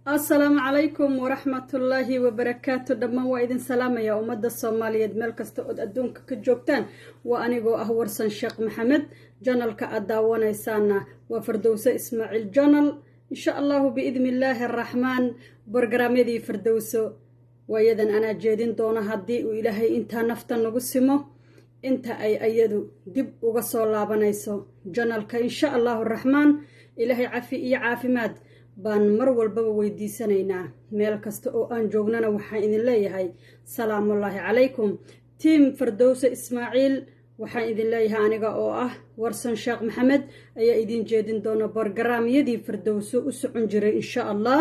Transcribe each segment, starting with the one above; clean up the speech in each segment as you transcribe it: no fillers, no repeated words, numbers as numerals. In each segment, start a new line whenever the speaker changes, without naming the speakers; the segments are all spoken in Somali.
السلام عليكم ورحمة الله وبركاته. دمان وايدين سلام يا أمد الصومالية ملكست أدونك كجوكتان وأنيقو أهورسن شيخ محمد جنال كأداوانا يسانا وفردوس إسماعيل جنال إن شاء الله بإذن الله الرحمن برغرامي دي فردوسو ويدن أنا جيدين دونا هدي وإلهي انتا نفتا نقسمو انتا أي أيدو دب وغسو لابانيسو جنال إن شاء الله الرحمن إلهي عافي ماد baan mar walbaba weydiisanaynaa meel kasta oo aan joognana waxaan idin leeyahay salaamullaahi calaykum tiim fardowse ismaaciil waxaan idin leeyahay aniga oo ah warsan sheekh maxamed ayaa idin jeedin doona bargaraamyadii fardowse u socon jiray insha allah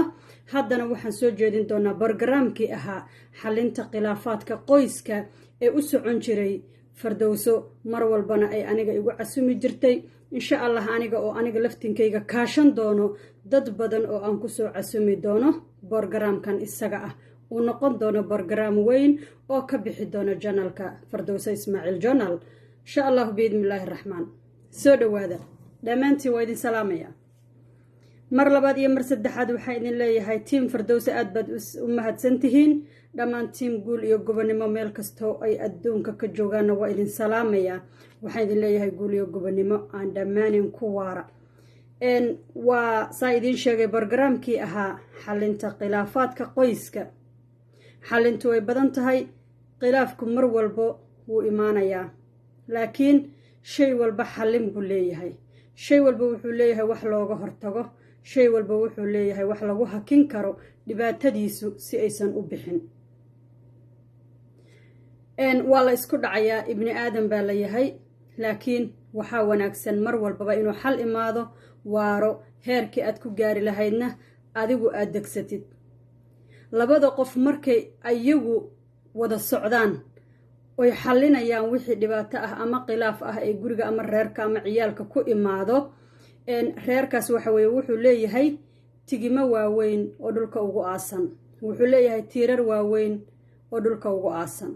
haddana waxaan soo jeedin doonaa bargaraamkii ahaa xalinta khilaafaadka qoyska ee u socon jiray fardowso mar walbana ay aniga igu casumi jirtay insha allah aniga oo aniga laftinkayga kaashan doono dad badan oo aan ku soo casumi doono bargaraamkan isaga ah uu noqon doono bargaraam weyn oo ka bixi doono janalka fardowse ismaaciil journal insha allah biidnillaahi raxmaan soo dhawaada dhammaantiin waa idin salaamaya mar labaad iyo mar saddexaad waxaan idin leeyahay tiim fardowse aad baad u mahadsantihiin dhammaan tiim guul iyo gobonimo meel kastoo ay adduunka ka joogaana waa idin salaamaya waxaan idin leeyahay guul iyo gobonimo aan dhammaanin ku waara waa saa idiin sheegay bargaraamkii ahaa xalinta khilaafaadka qoyska xalintu way badan tahay khilaafku mar walbo wuu imaanayaa laakiin shay walba xallin buu leeyahay shay walba wuxuu leeyahay wax looga hortago shay walba wuxuu leeyahay wax lagu hakin karo dhibaatadiisu si aysan u bixin waa la isku dhacayaa ibni aadan baa la yahay laakiin waxaa wanaagsan mar walbaba inuu xal imaado waaro heerkii aad ku gaari lahaydna adigu aad degsatid labada qof markay ayagu wada socdaan oy xallinayaan wixii dhibaato ah ama khilaaf ah ee guriga ama reerka ama ciyaalka ku imaado reerkaas waxa weeye wuxuu leeyahay tigimo waaweyn oo dhulka ugu aasan wuxuu leeyahay tiirar waaweyn oo dhulka ugu aasan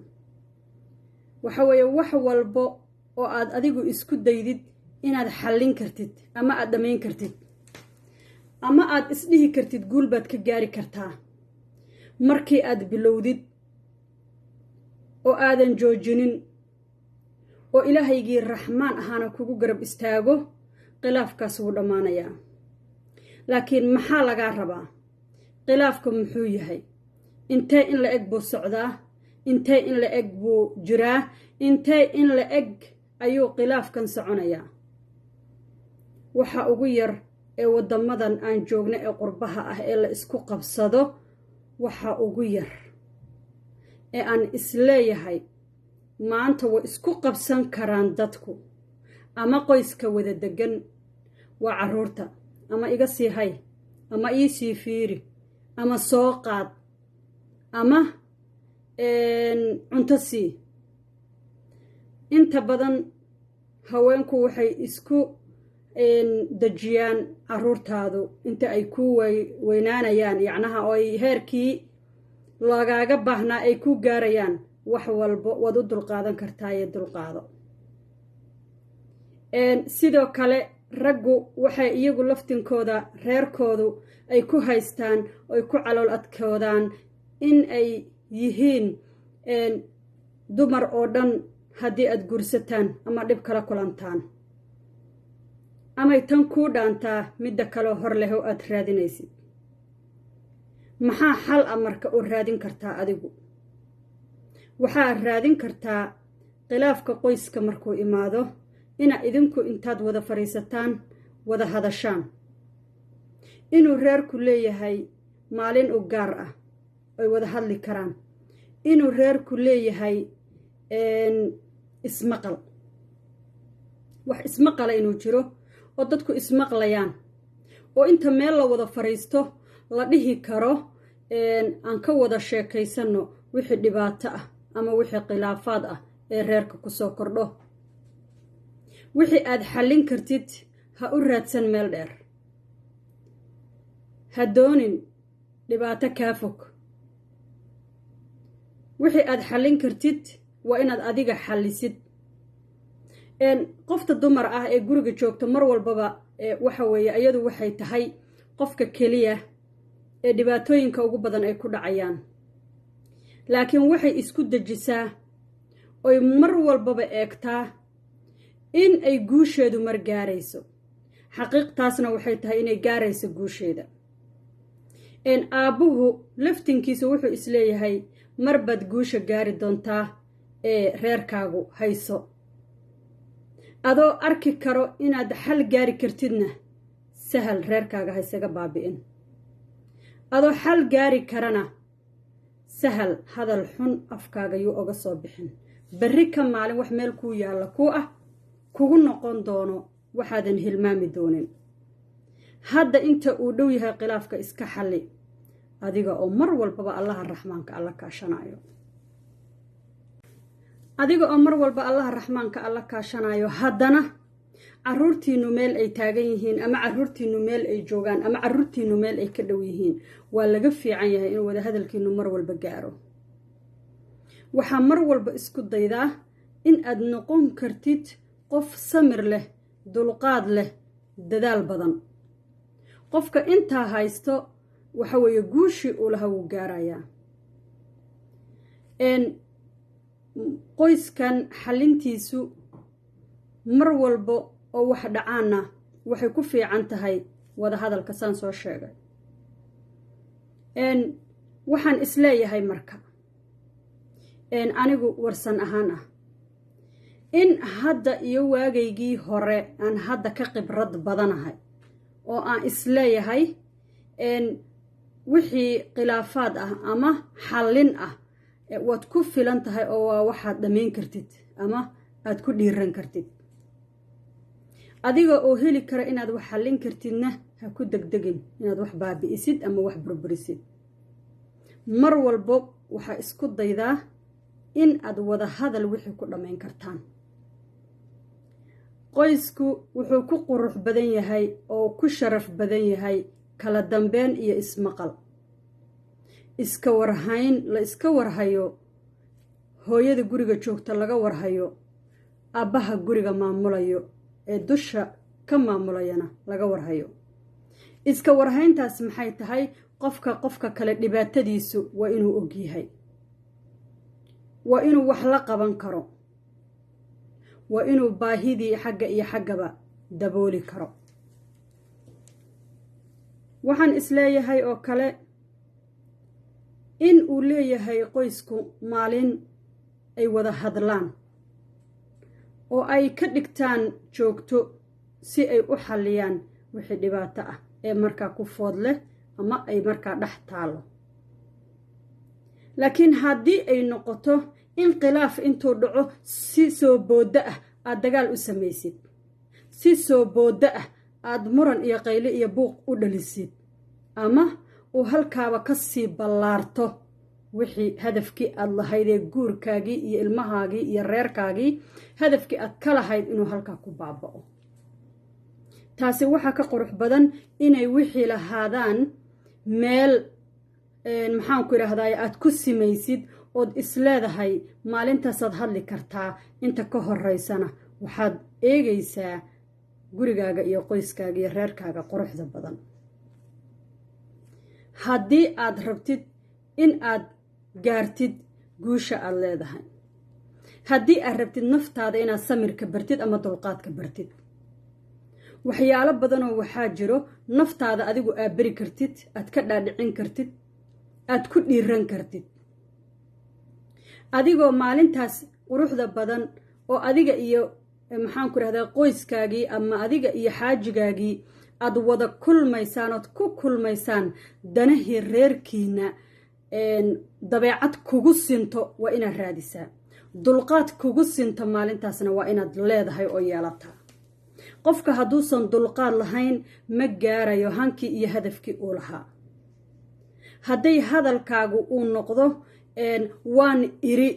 waxa weeye wax walbo oo aad adigu isku daydid inaad xallin kartid ama aad dhamayn kartid ama aad isdhihi kartid guul baad ka gaari kartaa markii aad bilowdid oo aadan joojinin oo ilaahaygii raxmaan ahaana kugu garab istaago khilaafkaas wuu dhammaanayaa laakiin maxaa lagaa rabaa khilaafka muxuu yahay intee in la eg buu socdaa intee in la eg buu jiraa intee in la eg ayuu khilaafkan soconayaa waxa ugu yar ee waddamadan aan joogno ee qurbaha ah ee la isku qabsado waxa ugu yar ee aan isleeyahay maanta way isku qabsan karaan dadku ama qoyska wada degan waa carruurta ama iga sii hay ama ii sii fiiri ama soo qaad ama cunto sii inta badan haweenku waxay isku dejiyaan carruurtaadu inta ay ku weynaanayaan yacnaha oo ay heerkii lagaaga baahnaa ay ku gaarayaan wax walbo waad u dulqaadan kartaaye dulqaado sidoo kale raggu waxay iyagu laftinkooda reerkoodu ay ku haystaan oy ku calool adkoodaan in ay yihiin dumar oo dhan haddii aad guursataan ama dhib kala kulantaan amay tan kuu dhaantaa midda kaloo hor leh oo aad raadinaysid maxaa xal ah marka oo raadin kartaa adigu waxaad raadin kartaa khilaafka qoyska markuu imaado inaa idinku intaad wada fadhiisataan wada hadashaan inuu reerku leeyahay maalin u gaar ah ay wada hadli karaan inuu reerku leeyahay ismaqal wax ismaqala inuu jiro oo dadku ismaqlayaan oo inta meel la wada fadhiisto la dhihi karo aan ka wada sheekaysanno wixii dhibaato ah ama wixii khilaafaad ah ee reerka ku soo kordho wixii aad xallin kartid ha u raadsan meel dheer ha doonin dhibaato kaa fog wixii aad xallin kartid waa inaad adiga xallisid qofta dumar ah ee guriga joogta mar walbaba waxa weeye iyadu waxay tahay qofka keliya ee dhibaatooyinka ugu badan ay ku dhacayaan. laakiin waxay isku dejisaa oy mar walbaba eegtaa in ay guusheedu mar gaarayso. xaqiiqtaasna waxay tahay inay gaarayso guusheeda. aabbuhu laftinkiisa wuxuu isleeyahay mar baad guusha gaari doontaa ee reerkaagu hayso. adoo arki karo inaad xal gaari kartidna sahal reerkaaga haysaga baabi'in. adoo xal gaari karana sahal hadal xun afkaaga yuu oga soo bixin. berri ka maalin wax meel kuu yaalla kuu ah kugu noqon doono waxaadan hilmaami doonin. hadda inta uu dhow yahay khilaafka iska xalli adiga oo mar walbaba allaha raxmaanka alla kaashanayo. adiga oo mar walba allaha raxmaanka alla kaashanayo haddana caruurtiinu meel ay taagan yihiin ama caruurtiinu meel ay joogaan ama caruurtiinu meel ay ka dhow yihiin waa laga fiican yahay in wada hadalkiinu mar walba gaaro. waxaa mar walba isku daydaa in aad noqon kartid qof samir leh, dulqaad leh, dadaal badan. qofka intaa haysto waxa weeye guushii uu laha wuu gaarayaa. qoyskan xalintiisu mar walba oo wax dhacaana waxay ku fiican tahay wada hadalka saan soo sheegay. waxaan isleeyahay marka anigu warsan ahaan ah in hadda iyo waagaygii hore aan hadda ka khibrad badanahay oo aan isleeyahay wixii khilaafaad ah ama xallin ah waad ku filan tahay oo waa waxaad dhammayn kartid ama aad ku dhiiran kartid. adiga oo heli kara inaad wax xallin kartidna ha ku degdegin inaad wax baabi'isid ama wax burburisid. mar walbo waxaa isku daydaa in aad wada hadal wixii ku dhammayn kartaan. qoysku wuxuu ku qurux badan yahay oo ku sharaf badan yahay kala dambeyn iyo ismaqal. iska warhayn la iska warhayo, hooyada guriga joogta laga warhayo, aabbaha guriga maamulayo ee dusha ka maamulayana laga warhayo. iska warhayntaas maxay tahay? qofka kale dhibaatadiisu waa inuu ogyahay, waa inuu wax la qaban karo, waa inuu baahidii xagga iyo xaggaba dabooli karo. waxaan isleeyahay oo kale in uu leeyahay qoysku maalin ay wada hadlaan oo ay ka dhigtaan joogto si ay u xalliyaan wixii dhibaato ah ee markaa ku food leh ama ay markaa dhex taalo. laakiin haddii ay noqoto in khilaaf intuu dhaco si soo booddo ah aad dagaal u samaysid, si soo booddo ah aad muran iyo qayle iyo buuq u dhalisid, ama uu halkaaba ka sii ballaarto wixii hadafkii aad lahayd ee guurkaagii iyo ilmahaagii iyo reerkaagii hadafkii aad ka lahayd inuu halkaa ku baaba'o. taasi waxaa ka qurux badan inay wixii lahaadaan meel maxaanku idhaahdaay aad ku simaysid ood isleedahay maalintaasaad hadli kartaa. inta ka horeysana waxaad eegaysaa gurigaaga iyo qoyskaaga iyo reerkaaga quruxda badan. haddii aad rabtid in aad gaartid guusha aad leedahay, haddii aad rabtid naftaada inaad samirka bartid ama dulqaadka bartid, waxyaalo badanoo waxaa jiro naftaada adigu aad beri kartid, aad ka dhaadhicin kartid, aad ku dhiiran kartid. adigoo maalintaas quruxda badan oo adiga iyo maxaanku idhahdaa qoyskaagii ama adiga iyo xaajigaagii aad wada kulmaysaan ood ku kulmaysaan danahii reerkiina, dabeecad kugu sinto waa inaad raadisaa. dulqaad kugu sinto maalintaasna waa inaad leedahay oo yeelataa. qofka hadduusan dulqaad lahayn ma gaarayo hankii iyo hadafkii uu lahaa. hadday hadalkaagu uu noqdo waan iri,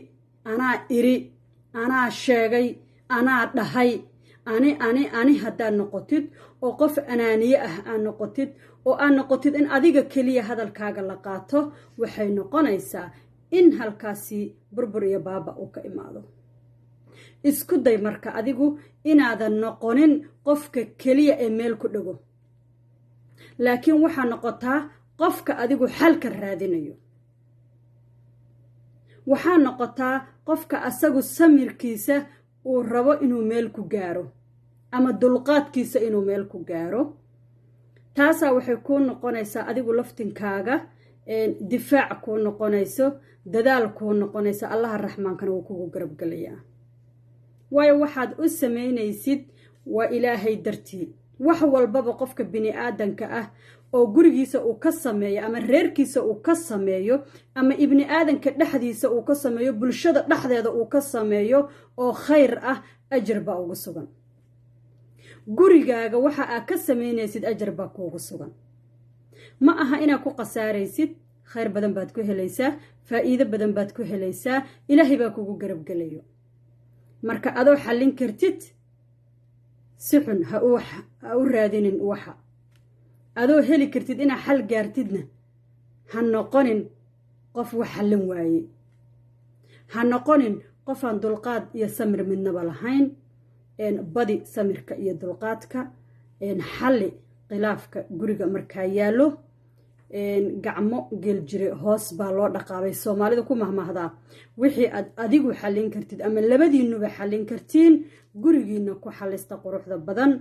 anaa sheegay, anaa dhahay, ani haddaad noqotid oo qof anaaniye ah aad noqotid oo aad noqotid in adiga keliya hadalkaaga la qaato, waxay noqonaysaa in halkaasi burbur iyo baaba uu ka imaado. isku day marka adigu inaadan noqonin qofka keliya ee meel ku dhago, laakiin waxaa noqotaa qofka adigu xalka raadinayo. waxaa noqotaa qofka asagu samirkiisa uu rabo inuu meel ku gaaro ama dulqaadkiisa inuu meel ku gaaro. taasaa waxay kuu noqonaysaa adigu laftinkaaga difaac kuu noqonayso, dadaal kuu noqonayso. allaha raxmaankana wuu kugu garabgelayaa, waayo waxaad u samaynaysid waa ilaahay dartii. wax walbaba qofka bini aadanka ah oo gurigiisa uu ka sameeyo ama reerkiisa uu ka sameeyo ama ibni aadanka dhexdiisa uu ka sameeyo, bulshada dhexdeeda uu ka sameeyo oo khayr ah, ajar baa ugu sugan. gurigaaga waxa aad ka samaynaysid ajar baa kuugu sugan. ma aha inaad ku qasaaraysid, khayr badan baad ku helaysaa, faa'iido badan baad ku helaysaa, ilaahay baa kugu garabgelayo. marka adoo xallin kartid si xun ha u raadinin waxa. adoo heli kartid inaad xal gaartidna ha noqonin qof wax xallin waaye. ha noqonin qofaan dulqaad iyo samir midnaba lahayn. badi samirka iyo dulqaadka. xalli khilaafka guriga markaa yaallo. gacmo geeljire hoos baa loo dhaqaabay soomaalida ku mahmahdaa. wixii aad adigu xallin kartid ama labadiinuba xallin kartiin, gurigiina ku xallista quruxda badan.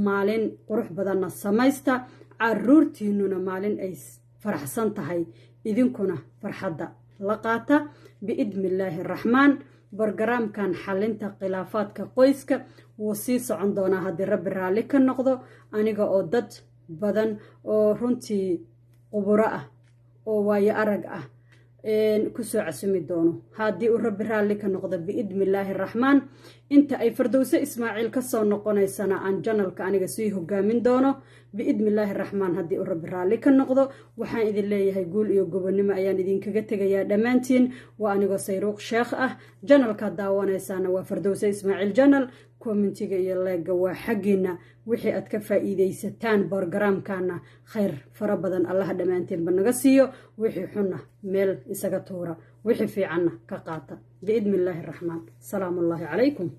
maalin qurux badanna samaysta. caruurtiinuna maalin ay faraxsan tahay, idinkuna farxadda la qaata biidnillaahi raxmaan. bargaraamkan xallinta khilaafaadka qoyska wuu sii socon doonaa haddii rabbi raalli ka noqdo, aniga oo dad badan oo runtii quburo ah oo waayo arag ah kusoo casumi doono haddii uu rabbi raalli ka noqdo biidnillaahi raxmaan. inta ay Fardowso Ismaaciil ka soo noqonaysana aan janalka aniga sii hogaamin doono biidnillaahi raxmaan haddii uu rabbi raalli ka noqdo. waxaan idin leeyahay guul iyo gobonimo ayaan idinkaga tegayaa dhammaantiin. waa anigoo Sayruuq Sheekh ah. janalkaad daawanaysaana waa Fardowso Ismaaciil janal. kommentiga iyo leega waa xaggiina. wixii aad ka faa'iidaysataan borogaraamkana khayr fara badan allaha dhammaantiinba naga siiyo. wixii xunna meel isaga tuura, wixii fiicanna ka qaata biidnillaahi raxmaan. salaamullaahi calaykum.